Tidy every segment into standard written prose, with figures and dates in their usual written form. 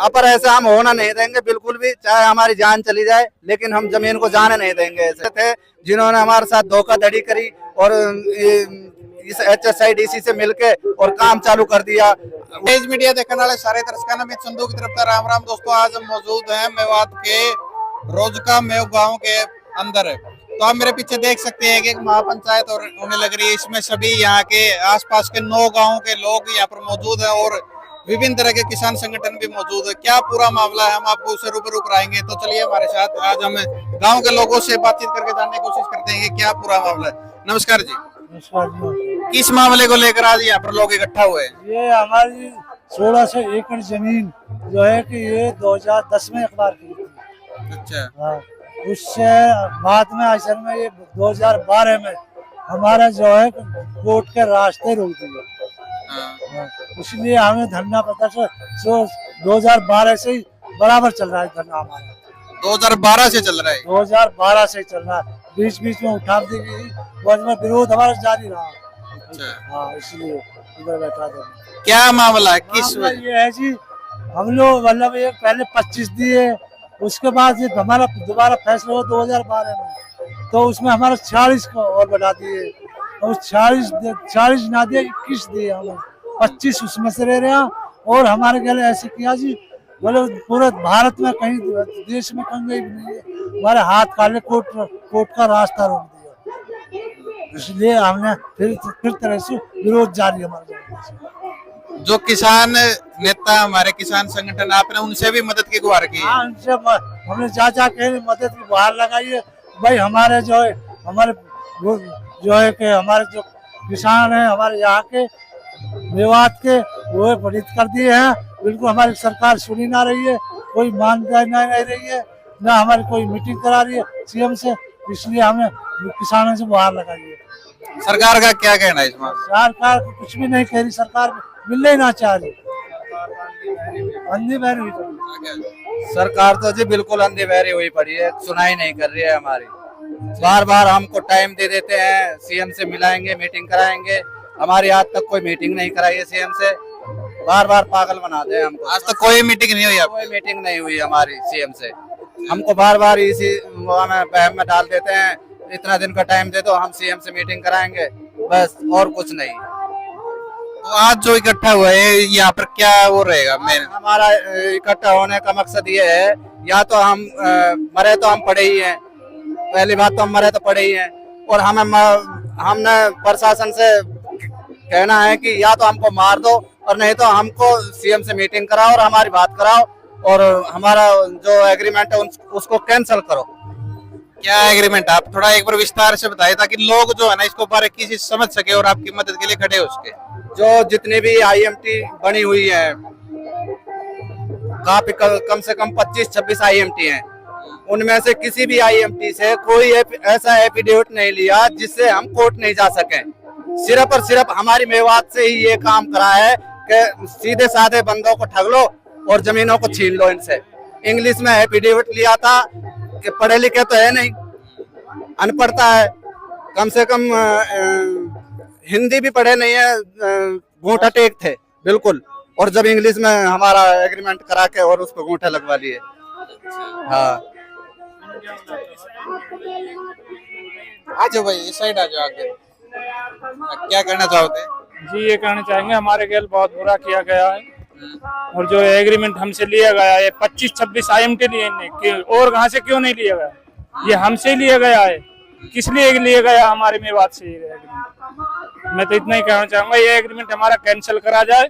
पर ऐसा हम होना नहीं देंगे बिल्कुल भी, चाहे हमारी जान चली जाए, लेकिन हम जमीन को जाने नहीं देंगे। ऐसे थे जिन्होंने हमारे साथ धोखाधड़ी करी और इस HSIDC से मिलके और काम चालू कर दिया। तेज मीडिया देखने वाले सारे दर्शकों में संधू की तरफ से राम राम। दोस्तों, आज हम मौजूद हैं मेवात के रोजका मेव गांव के अंदर। तो आप मेरे पीछे देख सकते हैं कि एक महापंचायत और होने लग रही है। इसमें सभी यहाँ के आसपास के 9 गांवों के लोग यहाँ पर मौजूद हैं और विभिन्न तरह के किसान संगठन भी मौजूद है। क्या पूरा मामला है, हम आपको उससे रूबरू कराएंगे। तो चलिए हमारे साथ, आज हम गाँव के लोगों से बातचीत करके जानने की कोशिश करते हैं कि क्या पूरा मामला है। नमस्कार जी, किस मामले को लेकर आज यहाँ पर लोग इकट्ठा हुए हैं? ये हमारी 1600 एकड़ जमीन जो है कि ये 2010 में अखबार की थी। अच्छा। हाँ, उससे बाद में असल में ये 2012 में हमारा जो है कोर्ट के रास्ते रोक दिए। हाँ, इसलिए हमें धरना प्रदर्शन 2012 से ही बराबर चल रहा है। धरना हमारा 2012 से चल रहा है। 2012 से चल रहा है, बीच बीच में उठा दी गई, बाद में विरोध हमारा जारी रहा। अच्छा। हाँ, इसलिए इधर बैठा था। क्या मामला है, किस ये है जी, हम लोग मतलब ये पहले 25 दिए, उसके बाद ये हमारा दोबारा फैसला हुआ 2012 में, तो उसमें हमारा 40 को और बढ़ा दिए, और 40 ना दिए, 21 दिए हमें, 25 उसमें से ले रहे हैं। और हमारे गले ऐसे किया जी, बोले पूरे भारत में कहीं देश में कहीं भी नहीं है, हमारे हाथ काले कोर्ट का रास्ता रोक दिया। इसलिए हमने फिर तरह से विरोध जारी हमारे। जो किसान नेता हमारे किसान संगठन, आपने उनसे भी मदद की गुहार की? हाँ, उनसे हमने जा के मदद की गुहार लगाई है। भाई हमारे जो है कि हमारे जो किसान हैं हमारे यहाँ के मेवात के, वो पीड़ित कर दिए हैं। बिल्कुल हमारी सरकार सुनी ना रही है, कोई मानदारी नहीं रही है, ना हमारी कोई मीटिंग करा रही है CM से। इसलिए हमें किसानों से गुहार लगाई है। सरकार का क्या कहना है इसमें? सरकार कुछ भी नहीं कह रही, सरकार मिलने ही ना चाह रही, अंधी बहरी हुई पड़ी। सरकार तो जी बिल्कुल अंधी बहरी हुई पड़ी है, सुनाई नहीं कर रही है हमारी। बार बार हमको टाइम दे देते हैं, CM से मिलाएंगे, मीटिंग कराएंगे, हमारी आज तक कोई मीटिंग नहीं कराई है CM से। बार बार पागल बनाते हैं हमको। आज तक कोई मीटिंग नहीं हुई? कोई मीटिंग नहीं हुई हमारी CM से। हमको बार बार इसी बहम में डाल देते हैं, इतना दिन का टाइम दे दो, हम CM से मीटिंग कराएंगे, बस और कुछ नहीं। तो आज जो इकट्ठा हुआ है यहाँ पर क्या वो रहेगा? हमारा इकट्ठा होने का मकसद ये है, या तो हम मरे तो हम पड़े ही हैं, पहली बात तो हम मरे तो पड़े ही हैं, और हमने प्रशासन से कहना है कि या तो हमको मार दो और नहीं तो हमको CM से मीटिंग कराओ और हमारी बात कराओ, और हमारा जो एग्रीमेंट है उसको कैंसिल करो। क्या एग्रीमेंट, आप थोड़ा एक बार विस्तार से बताइए ताकि लोग जो है ना इसको बारीकी से समझ सके और आपकी मदद के लिए खड़े हो सके। जो जितनी भी IMT बनी हुई है, काफी कम से कम 25-26 IMT हैं, उनमें से किसी भी IMT से कोई ऐसा एफिडेविट नहीं लिया जिससे हम कोर्ट नहीं जा सके। सिर्फ और सिर्फ हमारी मेवात से ही ये काम करा है कि सीधे साधे बंदों को ठग लो और जमीनों को छीन लो इनसे। इंग्लिश में एफिडेविट लिया था कि पढ़े लिखे तो है नहीं, अनपढ़ता है, कम से कम हिंदी भी पढ़े नहीं है, घूंटा टेक थे बिल्कुल, और जब इंग्लिश में हमारा एग्रीमेंट करा के और उस पर घूंटे लगवा लिए। हाँ, आ जाओ भाई, इस साइड आ जाओ आगे। क्या कहना चाहोगे? जी, ये कहना चाहेंगे हमारे खेल बहुत बुरा किया गया है, और जो एग्रीमेंट हमसे लिया गया है 25-26 IMT लिए, और कहाँ से क्यों नहीं लिया गया? ये हमसे लिया गया है। किस लिए लिया गया? हमारे मेवात से ये एग्रीमेंट। मैं तो इतना ही कहना चाहूंगा, ये एग्रीमेंट हमारा कैंसिल करा जाए,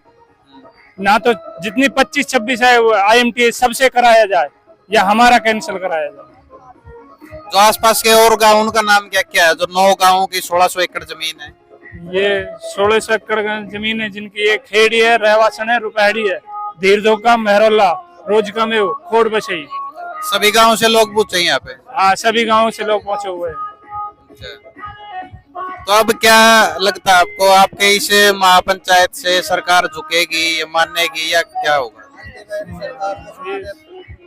ना तो जितनी 25-26 है IMT सबसे कराया जाए, या हमारा कैंसिल कराया जाए। जो आसपास के और गाँव, उनका नाम क्या क्या है? जो 9 गाँवों की 1600 एकड़ जमीन है, ये 1600 एकड़ जमीन है, जिनकी एक खेड़ी है, रहवासन है, रुपहड़ी है, धीरधोका, मेहरोला, रोजका में खोड़ बसई। सभी गाँव से लोग पूछे यहाँ पे? हाँ, सभी गाँव से लोग पहुंचे हुए हैं। तो अब क्या लगता है आपको, आपके इस महापंचायत से सरकार झुकेगी, मानेगी, या क्या होगा?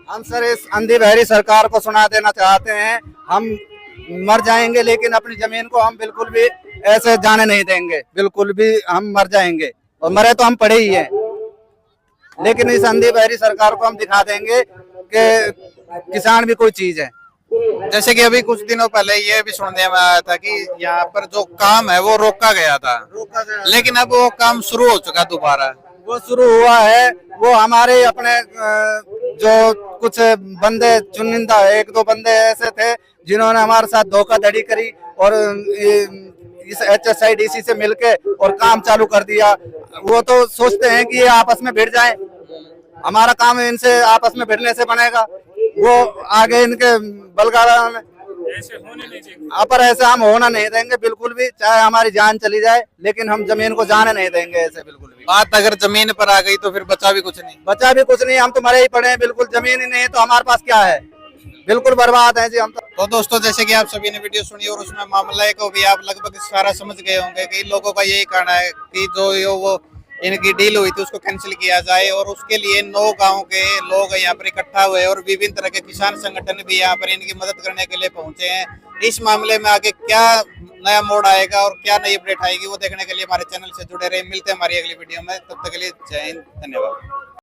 हम सर इस अंधी बहरी सरकार को सुना देना चाहते हैं, हम मर जाएंगे लेकिन अपनी जमीन को हम बिल्कुल भी ऐसे जाने नहीं देंगे, बिल्कुल भी हम मर जाएंगे, और मरे तो हम पड़े ही हैं। लेकिन इस अंधी बहरी सरकार को हम दिखा देंगे कि किसान भी कोई चीज है। जैसे कि अभी कुछ दिनों पहले ये भी सुनने में आया था कि यहाँ पर जो काम है वो रोका गया था, लेकिन अब वो काम शुरू हो चुका दोबारा। वो शुरू हुआ है। वो हमारे अपने जो कुछ बंदे चुनिंदा, एक दो बंदे ऐसे थे जिन्होंने हमारे साथ धोखाधड़ी करी और इस HSIDC से मिलके और काम चालू कर दिया। वो तो सोचते हैं कि ये आपस में भिड़ जाएं, हमारा काम इनसे आपस में भिड़ने से बनेगा। वो आगे इनके बलगाड़ा में ऐसे होने नहीं चाहिए। पर ऐसे हम होना नहीं देंगे बिल्कुल भी, चाहे हमारी जान चली जाए, लेकिन हम जमीन को जाने नहीं देंगे ऐसे बिल्कुल भी। बात अगर जमीन पर आ गई तो फिर बचा भी कुछ नहीं। बचा भी कुछ नहीं, हम तो मरे ही पड़े हैं बिल्कुल। जमीन ही नहीं है तो हमारे पास क्या है, बिल्कुल बर्बाद है जी हम तो दोस्तों, जैसे कि आप सभी ने वीडियो सुनी और उसमें मामले को भी आप लगभग सारा समझ गए होंगे कि लोगों का यही कहना है कि जो वो इनकी डील हुई थी उसको कैंसिल किया जाए, और उसके लिए 9 गांव के लोग यहाँ पर इकट्ठा हुए और विभिन्न तरह के किसान संगठन भी यहाँ पर इनकी मदद करने के लिए पहुंचे हैं। इस मामले में आगे क्या नया मोड़ आएगा और क्या नई अपडेट आएगी वो देखने के लिए हमारे चैनल से जुड़े रहे। मिलते हैं हमारी अगली वीडियो में, तब तक के लिए जय हिंद, धन्यवाद।